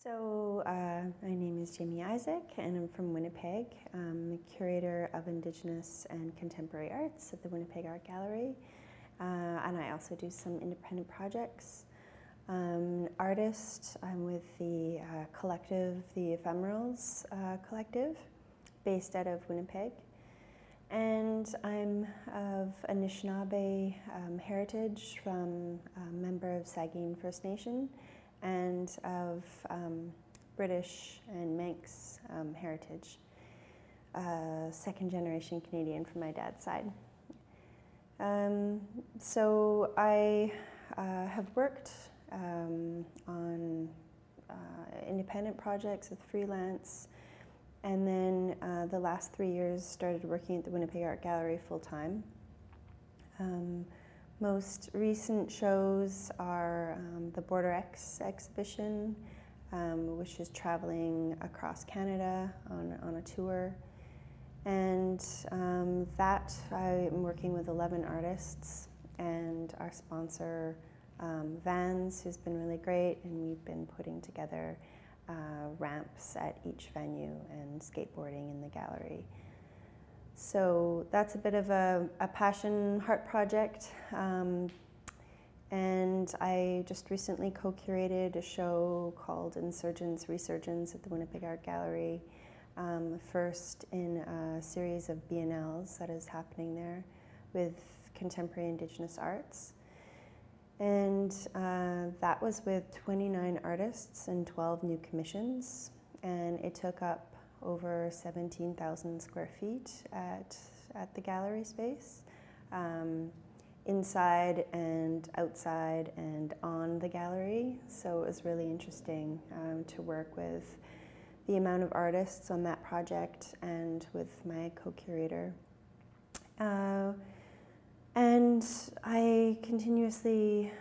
My name is Jaimie Isaac, and I'm from Winnipeg. I'm the Curator of Indigenous and Contemporary Arts at the Winnipeg Art Gallery, and I also do some independent projects. An artist, I'm with the collective, the Ephemerals Collective, based out of Winnipeg. And I'm of Anishinaabe heritage, from a member of Saugeen First Nation, and of British and Manx heritage, second generation Canadian from my dad's side. So I have worked on independent projects with freelance, and then the last 3 years started working at the Winnipeg Art Gallery full-time. Most recent shows are the Border X exhibition, which is traveling across Canada on a tour. And that I'm working with 11 artists, and our sponsor Vans, who's been really great, and we've been putting together ramps at each venue and skateboarding in the gallery. So that's a bit of a passion heart project, and I just recently co-curated a show called Insurgence Resurgence at the Winnipeg Art Gallery, first in a series of biennales that is happening there with contemporary Indigenous arts. And that was with 29 artists and 12 new commissions, and it took up over 17,000 square feet at the gallery space, inside and outside and on the gallery. So it was really interesting to work with the amount of artists on that project and with my co-curator. And I continuously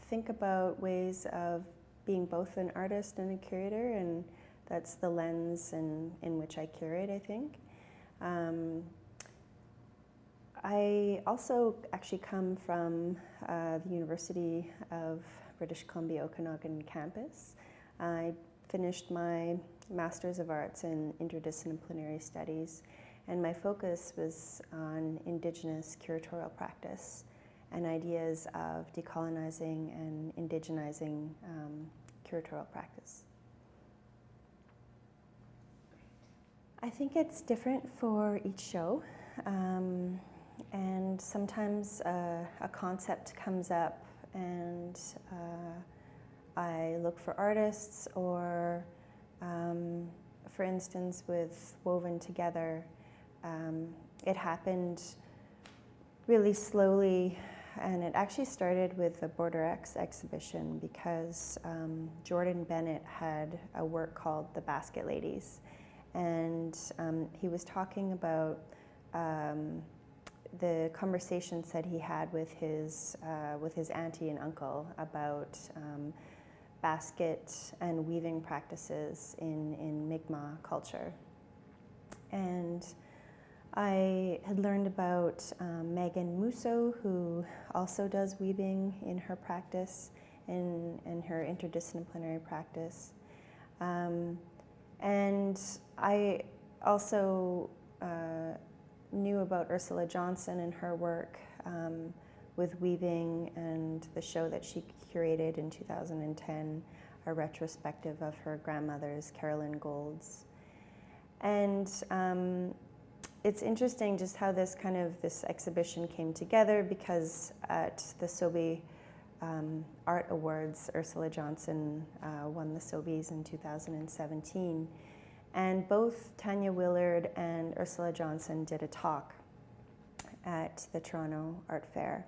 think about ways of being both an artist and a curator, and that's the lens in which I curate, I think. I also actually come from the University of British Columbia Okanagan campus. I finished my Master's of Arts in Interdisciplinary Studies, and my focus was on Indigenous curatorial practice and ideas of decolonizing and indigenizing curatorial practice. I think it's different for each show, and sometimes a concept comes up and I look for artists, or for instance with Woven Together, it happened really slowly, and it actually started with the Border X exhibition because Jordan Bennett had a work called The Basket Ladies, and he was talking about the conversations that he had with his auntie and uncle about basket and weaving practices in Mi'kmaq culture. And I had learned about Megan Musso, who also does weaving in her practice, in her interdisciplinary practice. And I also knew about Ursula Johnson and her work with weaving, and the show that she curated in 2010, a retrospective of her grandmother's, Carolyn Gould's. And it's interesting just how this exhibition came together, because at the Sobey Art Awards, Ursula Johnson won the Sobeys in 2017. And both Tanya Willard and Ursula Johnson did a talk at the Toronto Art Fair.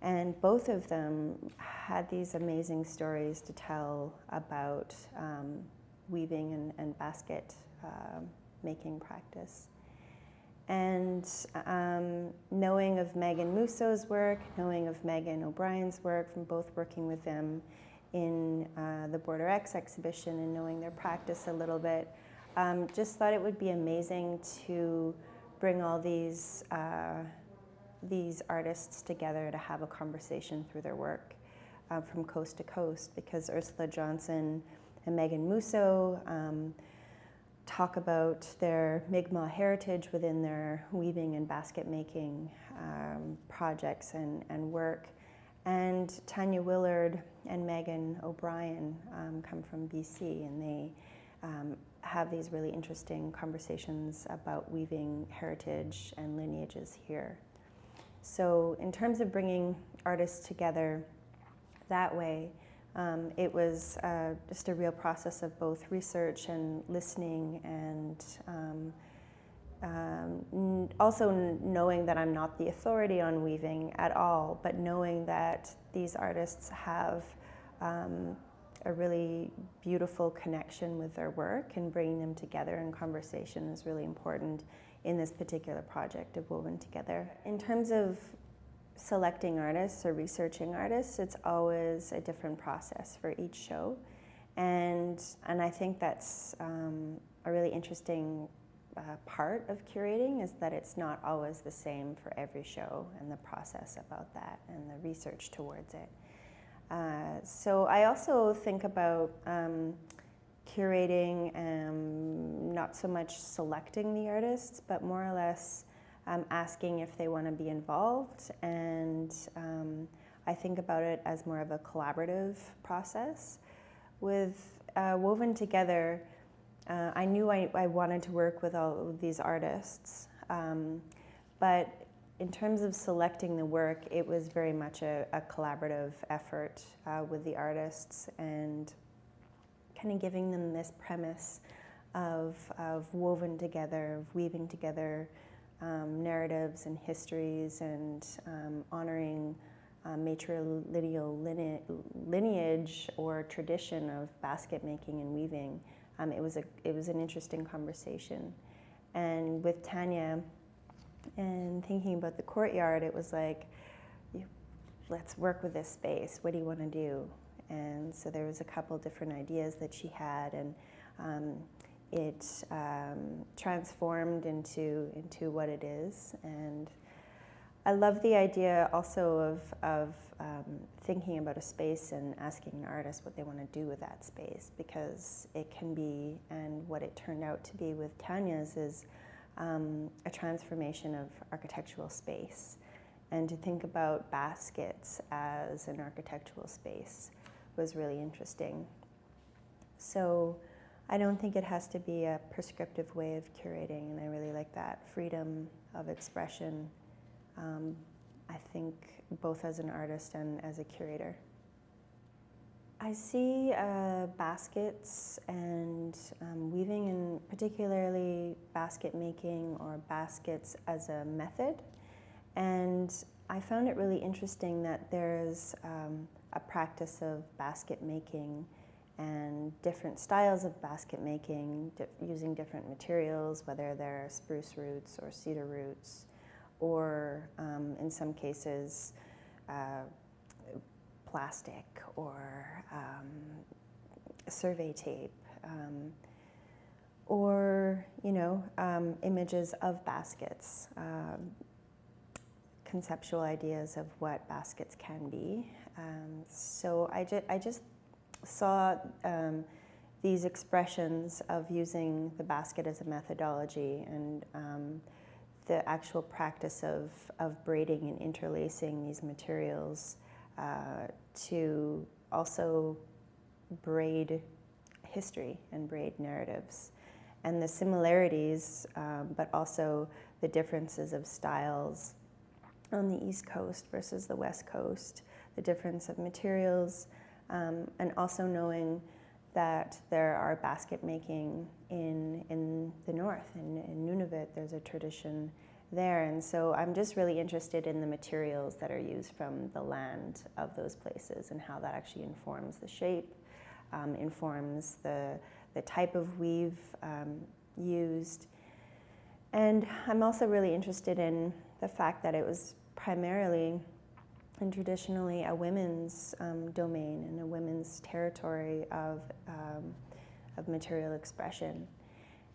And both of them had these amazing stories to tell about weaving and basket making practice. And knowing of Megan Musso's work, knowing of Megan O'Brien's work, from both working with them in the Border X exhibition and knowing their practice a little bit, just thought it would be amazing to bring all these artists together to have a conversation through their work. from coast to coast, because Ursula Johnson and Megan Musso talk about their Mi'kmaq heritage within their weaving and basket making projects and work. And Tanya Willard and Megan O'Brien come from BC, and they have these really interesting conversations about weaving heritage and lineages here. So in terms of bringing artists together that way, it was just a real process of both research and listening, and also knowing that I'm not the authority on weaving at all, but knowing that these artists have a really beautiful connection with their work, and bringing them together in conversation is really important in this particular project of Woven Together. In terms of selecting artists or researching artists, it's always a different process for each show, and I think that's a really interesting part of curating, is that it's not always the same for every show, and the process about that and the research towards it. So I also think about curating, not so much selecting the artists, but more or less asking if they want to be involved, and I think about it as more of a collaborative process. With Woven Together, I knew I wanted to work with all of these artists, but in terms of selecting the work, it was very much a collaborative effort with the artists, and kind of giving them this premise of woven together, of weaving together narratives and histories, and honoring matrilineal lineage or tradition of basket making and weaving. It was an interesting conversation. And with Tanya, and thinking about the courtyard, it was like, let's work with this space. What do you want to do? And so there was a couple different ideas that she had, and it transformed into what it is. And I love the idea also of thinking about a space and asking an artist what they want to do with that space, because it can be, and what it turned out to be with Tanya's is a transformation of architectural space, and to think about baskets as an architectural space was really interesting. So I don't think it has to be a prescriptive way of curating, and I really like that freedom of expression, I think, both as an artist and as a curator. I see baskets and weaving, and particularly basket making or baskets, as a method. And I found it really interesting that there's a practice of basket making and different styles of basket making, using different materials, whether they're spruce roots or cedar roots, or in some cases plastic or survey tape, or images of baskets, conceptual ideas of what baskets can be. So I just saw these expressions of using the basket as a methodology, and the actual practice of braiding and interlacing these materials to also braid history and braid narratives, and the similarities, but also the differences of styles on the East Coast versus the West Coast, the difference of materials, and also knowing that there are basket making in the north. In Nunavut, there's a tradition there, and so I'm just really interested in the materials that are used from the land of those places, and how that actually informs the shape, informs the type of weave used. And I'm also really interested in the fact that it was primarily and traditionally a women's domain and a women's territory of material expression.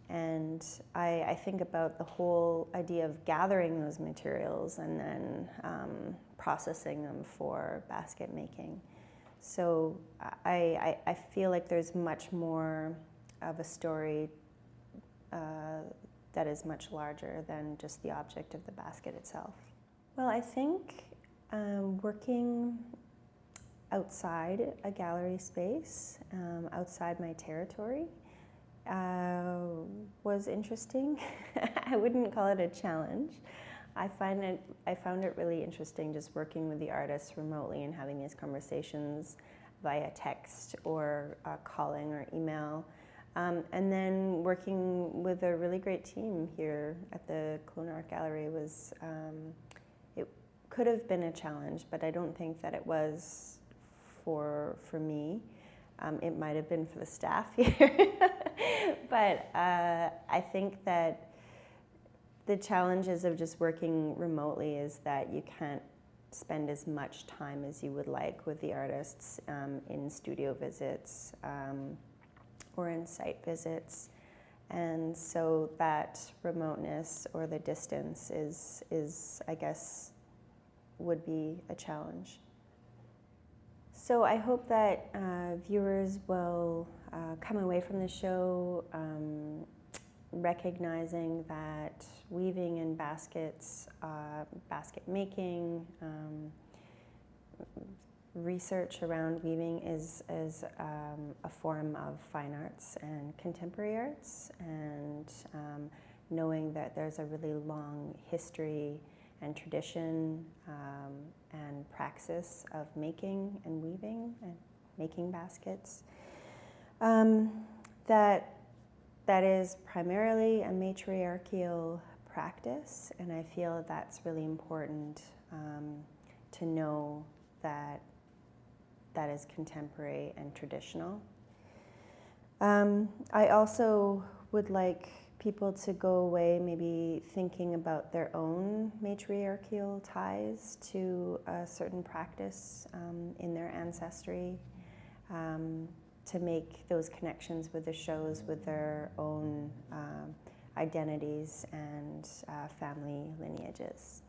And I think about the whole idea of gathering those materials and then processing them for basket making. So I feel like there's much more of a story that is much larger than just the object of the basket itself. Well, I think working outside a gallery space, outside my territory, was interesting. I wouldn't call it a challenge. I found it really interesting just working with the artists remotely and having these conversations via text or calling or email. And then working with a really great team here at the Kelowna Art Gallery was, it could have been a challenge, but I don't think that it was for me. It might have been for the staff here. But I think that the challenges of just working remotely is that you can't spend as much time as you would like with the artists in studio visits or in site visits. And so that remoteness or the distance is I guess, would be a challenge. So I hope that viewers will come away from the show recognizing that weaving in baskets, basket making, research around weaving is a form of fine arts and contemporary arts, and knowing that there's a really long history and tradition and praxis of making and weaving and making baskets. That is primarily a matriarchal practice, and I feel that's really important to know that that is contemporary and traditional. I also would like people to go away maybe thinking about their own matriarchal ties to a certain practice in their ancestry, to make those connections with the shows with their own identities and family lineages.